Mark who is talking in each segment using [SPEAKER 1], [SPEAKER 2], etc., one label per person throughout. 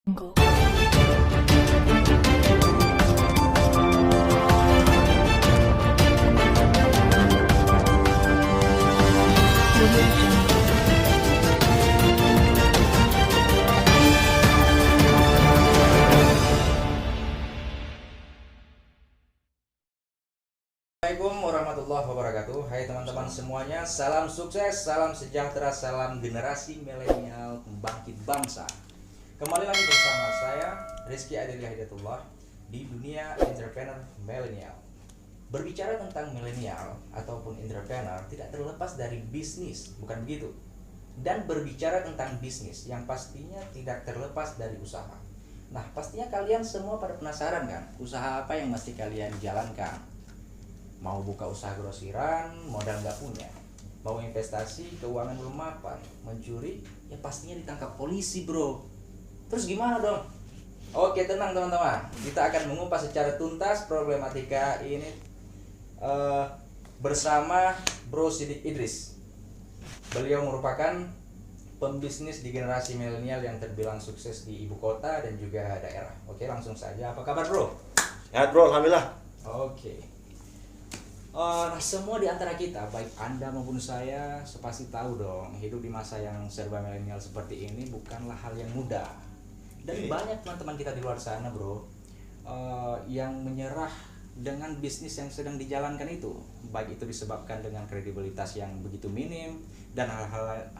[SPEAKER 1] Jungle.
[SPEAKER 2] Assalamualaikum warahmatullahi wabarakatuh. Hai teman-teman semuanya, salam sukses, salam sejahtera, salam generasi milenial pembangkit bangsa. Kembali lagi bersama saya Rizky Adelia Hidayatullah di dunia entrepreneur milenial. Berbicara tentang milenial ataupun entrepreneur tidak terlepas dari bisnis, bukan begitu? Dan berbicara tentang bisnis yang pastinya tidak terlepas dari usaha. Nah, pastinya kalian semua pada penasaran kan, usaha apa yang mesti kalian jalankan? Mau buka usaha grosiran, modal nggak punya. Mau investasi, keuangan belum mapan. Mencuri, ya pastinya ditangkap polisi bro. Terus gimana dong? Oke, tenang teman-teman. Kita akan mengupas secara tuntas problematika ini bersama Bro Sidik Idris. Beliau merupakan pembisnis di generasi milenial yang terbilang sukses di ibu kota dan juga daerah. Oke, langsung saja. Apa kabar bro?
[SPEAKER 3] Sehat bro, alhamdulillah.
[SPEAKER 2] Oke. Nah, semua di antara kita, baik Anda maupun saya, pasti tahu dong, hidup di masa yang serba milenial seperti ini bukanlah hal yang mudah. Dan banyak teman-teman kita di luar sana, bro, yang menyerah dengan bisnis yang sedang dijalankan itu, baik itu disebabkan dengan kredibilitas yang begitu minim dan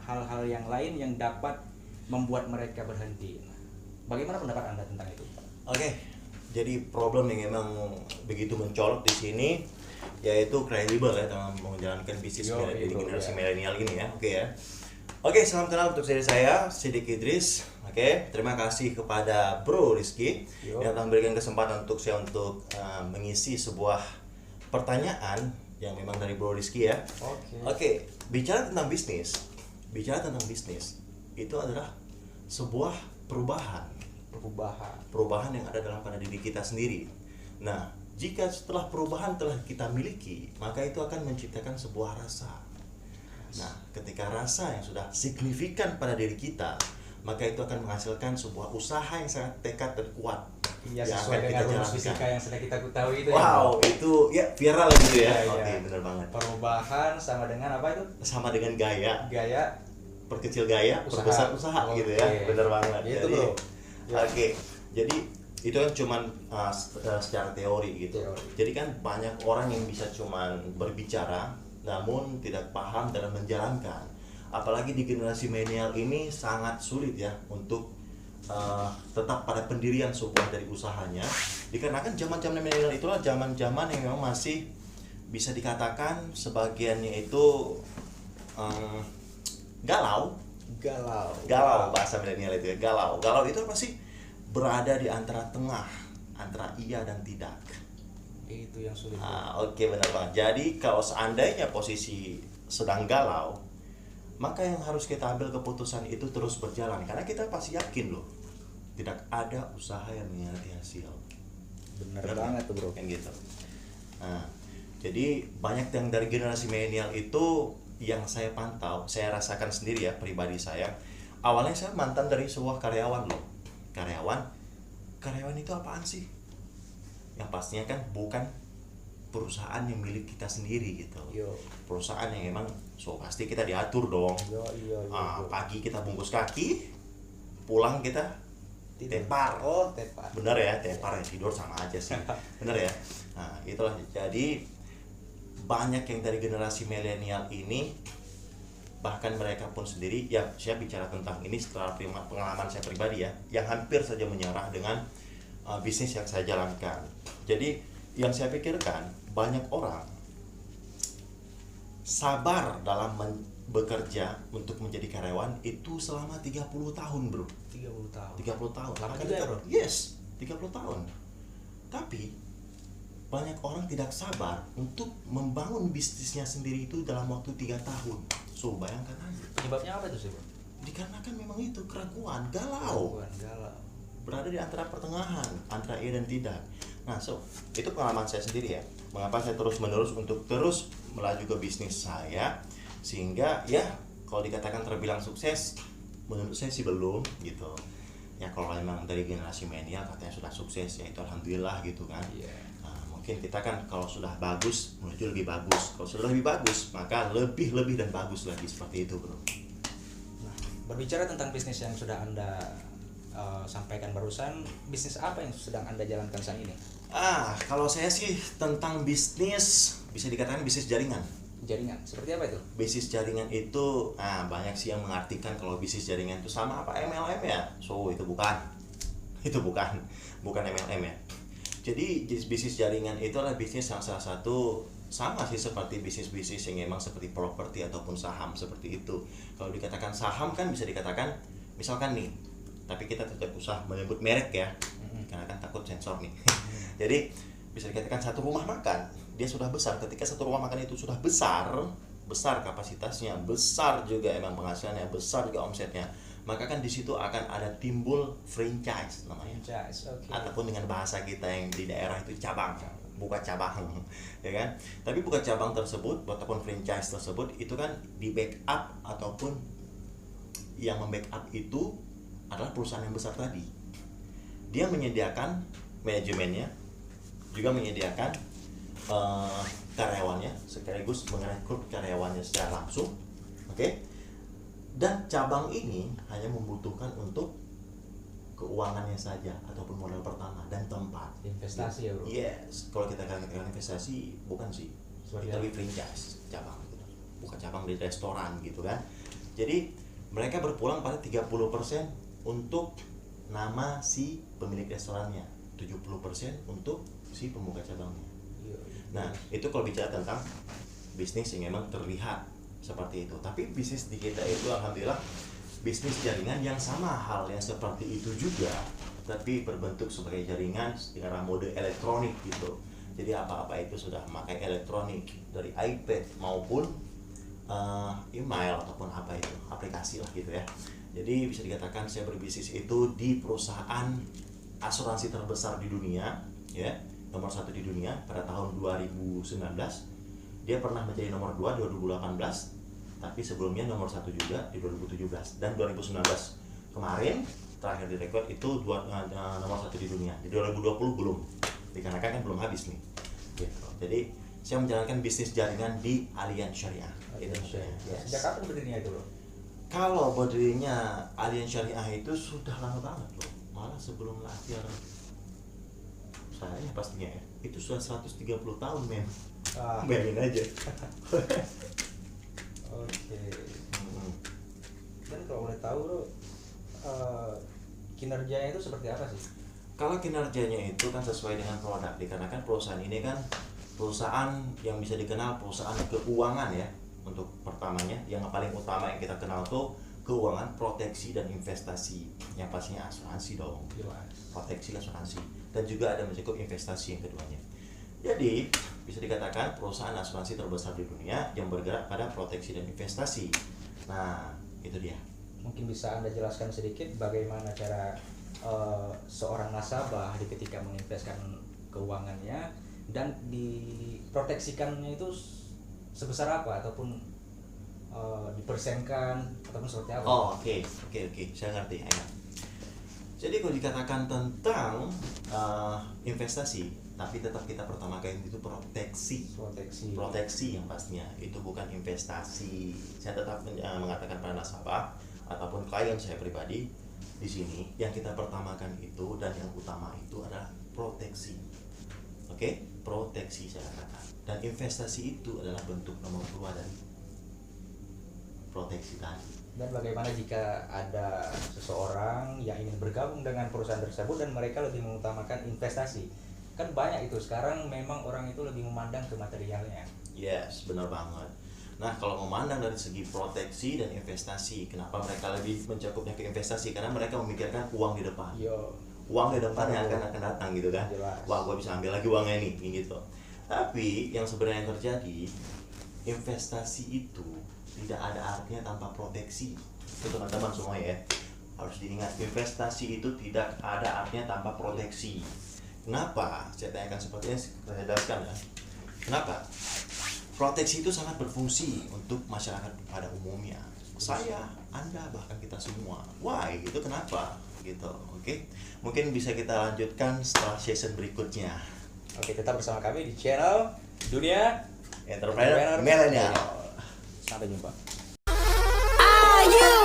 [SPEAKER 2] hal-hal yang lain yang dapat membuat mereka berhenti. Nah, bagaimana pendapat Anda tentang itu?
[SPEAKER 3] Oke, jadi problem yang memang begitu mencolok di sini yaitu kredibel ya dalam menjalankan bisnis di generasi milenial ini ya. Oke, salam kenal untuk saya Sidik Idris. Oke, terima kasih kepada Bro Rizky yang telah memberikan kesempatan untuk saya untuk mengisi sebuah pertanyaan yang memang dari Bro Rizky ya. Oke, bicara tentang bisnis itu adalah sebuah perubahan yang ada dalam pada diri kita sendiri. Nah, jika setelah perubahan telah kita miliki, maka itu akan menciptakan sebuah rasa. Nah, ketika rasa yang sudah signifikan pada diri kita, maka itu akan menghasilkan sebuah usaha yang sangat tekad dan kuat.
[SPEAKER 2] Iya, sesuai dengan rumus fisika yang sudah kita ketahui itu.
[SPEAKER 3] Wow,
[SPEAKER 2] ya,
[SPEAKER 3] itu ya viral gitu ya. Oke, benar banget.
[SPEAKER 2] Perubahan sama dengan apa itu?
[SPEAKER 3] Sama dengan gaya. Perkecil gaya, perbesar usaha gitu ya. Benar banget.
[SPEAKER 2] Itu, bro.
[SPEAKER 3] Oke. Jadi itu kan cuman secara teori gitu. Jadi kan banyak orang yang bisa cuman berbicara namun tidak paham dalam menjalankan. Apalagi di generasi milenial ini sangat sulit ya untuk tetap pada pendirian sebuah dari usahanya. Dikarenakan zaman-zaman milenial itulah zaman-zaman yang memang masih bisa dikatakan sebagiannya itu galau bahasa milenial itu ya. Galau itu apa sih? Berada di antara tengah antara iya dan tidak.
[SPEAKER 2] Itu yang sulit.
[SPEAKER 3] Oke, benar banget. Jadi kalau seandainya posisi sedang galau, maka yang harus kita ambil keputusan itu terus berjalan, karena kita pasti yakin loh tidak ada usaha yang mengkhianati hasil.
[SPEAKER 2] Bener banget tuh bro.
[SPEAKER 3] Kan gitu. Nah, jadi banyak yang dari generasi milenial itu yang saya pantau, saya rasakan sendiri ya, pribadi saya. Awalnya saya mantan dari sebuah karyawan loh. Karyawan itu apaan sih? Yang pastinya kan bukan perusahaan yang milik kita sendiri gitu. Perusahaan yang emang pasti kita diatur dong. Pagi kita bungkus kaki, pulang kita tepar.
[SPEAKER 2] Tepar.
[SPEAKER 3] Bener ya, tepar ya, tidur sama aja sih. Bener ya. Nah, itulah. Jadi banyak yang dari generasi milenial ini, bahkan mereka pun sendiri, ya saya bicara tentang ini setelah pengalaman saya pribadi ya, yang hampir saja menyerah dengan bisnis yang saya jalankan. Jadi yang saya pikirkan, banyak orang sabar dalam bekerja untuk menjadi karyawan itu selama 30 tahun bro. 30 tahun.
[SPEAKER 2] Lama juga ya bro?
[SPEAKER 3] Yes, 30 tahun. Tapi banyak orang tidak sabar untuk membangun bisnisnya sendiri itu dalam waktu 3 tahun. So, bayangkan aja.
[SPEAKER 2] Penyebabnya apa itu sih bro?
[SPEAKER 3] Dikarenakan memang itu keraguan, galau. Berada di antara pertengahan, antara iya dan tidak. Nah, itu pengalaman saya sendiri ya. Mengapa saya terus-menerus untuk terus melaju ke bisnis saya, sehingga ya kalau dikatakan terbilang sukses, menurut saya sih belum gitu. ya kalau memang dari generasi milenial katanya sudah sukses ya itu alhamdulillah gitu kan. Nah, mungkin kita kan kalau sudah bagus menuju lebih bagus, kalau sudah lebih bagus maka lebih dan bagus lagi, seperti itu bro.
[SPEAKER 2] Nah, berbicara tentang bisnis yang sudah Anda sampaikan barusan, bisnis apa yang sedang Anda jalankan saat ini?
[SPEAKER 3] Kalau saya sih tentang bisnis, bisa dikatakan bisnis jaringan.
[SPEAKER 2] Jaringan, seperti apa itu?
[SPEAKER 3] Bisnis jaringan itu banyak sih yang mengartikan kalau bisnis jaringan itu sama apa MLM ya. So itu bukan MLM ya. Jadi bisnis jaringan itu adalah bisnis yang salah satu sama sih seperti bisnis-bisnis yang memang seperti properti ataupun saham seperti itu. Kalau dikatakan saham kan bisa dikatakan misalkan nih, tapi kita tidak usah menyebut merek ya, karena kan takut sensor nih. Jadi bisa dikatakan satu rumah makan dia sudah besar. Ketika satu rumah makan itu sudah besar kapasitasnya, besar juga emang penghasilannya, besar juga omsetnya, maka kan di situ akan ada timbul franchise namanya. Ataupun dengan bahasa kita yang di daerah itu cabang, buka cabang, ya kan? Tapi buka cabang tersebut ataupun franchise tersebut itu kan di backup ataupun yang membackup itu adalah perusahaan yang besar tadi. Dia menyediakan manajemennya, juga menyediakan karyawannya, sekaligus merekrut karyawannya secara langsung, oke? Dan cabang ini hanya membutuhkan untuk keuangannya saja ataupun modal pertama dan tempat.
[SPEAKER 2] Investasi ya bro?
[SPEAKER 3] Yes, kalau kita katakan investasi bukan sih, tapi franchise cabang gitu. Bukan cabang di restoran gitu kan. Jadi mereka berpulang pada 30% untuk nama si pemilik restorannya, 70% untuk si pembuka cabangnya. Nah, itu kalau bicara tentang bisnis yang memang terlihat seperti itu. Tapi bisnis di kita itu alhamdulillah bisnis jaringan yang sama halnya seperti itu juga, tapi berbentuk sebagai jaringan dengan mode elektronik gitu. Jadi apa-apa itu sudah memakai elektronik, dari iPad maupun email ataupun apa itu aplikasi lah gitu ya. Jadi bisa dikatakan saya berbisnis itu di perusahaan asuransi terbesar di dunia, ya, nomor 1 di dunia pada tahun 2019. Dia pernah menjadi nomor 2 di 2018, tapi sebelumnya nomor 1 juga di 2017 dan 2019 kemarin terakhir direkod itu nomor 1 di dunia. Di 2020 belum, dikarenakan kan belum habis nih. Gitu. Jadi saya menjalankan bisnis jaringan di Allianz Syariah.
[SPEAKER 2] Yes. Sejak kapan berdirinya itu bro?
[SPEAKER 3] Kalau berdirinya Allianz Syariah itu sudah lama banget loh, malah sebelum lahir saya pastinya ya, itu sudah 130 tahun men. Bayangin aja.
[SPEAKER 2] Oke. Dan kalau boleh tahu bro, kinerjanya itu seperti apa sih?
[SPEAKER 3] Kalau kinerjanya itu kan sesuai dengan produk, dikarenakan perusahaan ini kan perusahaan yang bisa dikenal perusahaan keuangan ya. Untuk pertamanya, yang paling utama yang kita kenal tuh keuangan, proteksi dan investasi. Yang pastinya asuransi dong. Proteksi, asuransi, dan juga ada mencakup investasi yang keduanya. Jadi bisa dikatakan perusahaan asuransi terbesar di dunia yang bergerak pada proteksi dan investasi. Nah itu dia.
[SPEAKER 2] Mungkin bisa Anda jelaskan sedikit bagaimana cara seorang nasabah ketika menginvestkan keuangannya dan diproteksikannya itu sebesar apa ataupun dipersenkan ataupun seperti apa?
[SPEAKER 3] Oke, saya ngerti. Jadi kalau dikatakan tentang investasi, tapi tetap kita pertama kali itu proteksi yang pastinya, itu bukan investasi. Saya tetap mengatakan pada nasabah ataupun klien saya pribadi di sini, yang kita pertamakan itu dan yang utama itu adalah proteksi. Oke, proteksi saya katakan. Dan investasi itu adalah bentuk nomor 2 dari proteksi tadi.
[SPEAKER 2] Dan bagaimana jika ada seseorang yang ingin bergabung dengan perusahaan tersebut dan mereka lebih mengutamakan investasi? Kan banyak itu sekarang, memang orang itu lebih memandang ke materialnya.
[SPEAKER 3] Yes, benar banget. Nah, kalau memandang dari segi proteksi dan investasi, kenapa mereka lebih mencakupnya ke investasi? Karena mereka memikirkan uang di depan. Uang di depan yang akan datang gitu kan. Wah, gue bisa ambil lagi uangnya nih gitu. Tapi yang sebenarnya terjadi, investasi itu tidak ada artinya tanpa proteksi. Itu teman-teman semua ya, harus diingat, investasi itu tidak ada artinya tanpa proteksi. Kenapa? Saya tanyakan seperti ini, saya jelaskan ya. Kenapa? Proteksi itu sangat berfungsi untuk masyarakat pada umumnya. Saya, Anda, bahkan kita semua. Why? Itu kenapa? gitu. Oke, mungkin bisa kita lanjutkan setelah season berikutnya.
[SPEAKER 2] Oke, tetap bersama kami di channel Dunia
[SPEAKER 3] Entrepreneur Milenial.
[SPEAKER 2] Sampai jumpa.
[SPEAKER 1] Are you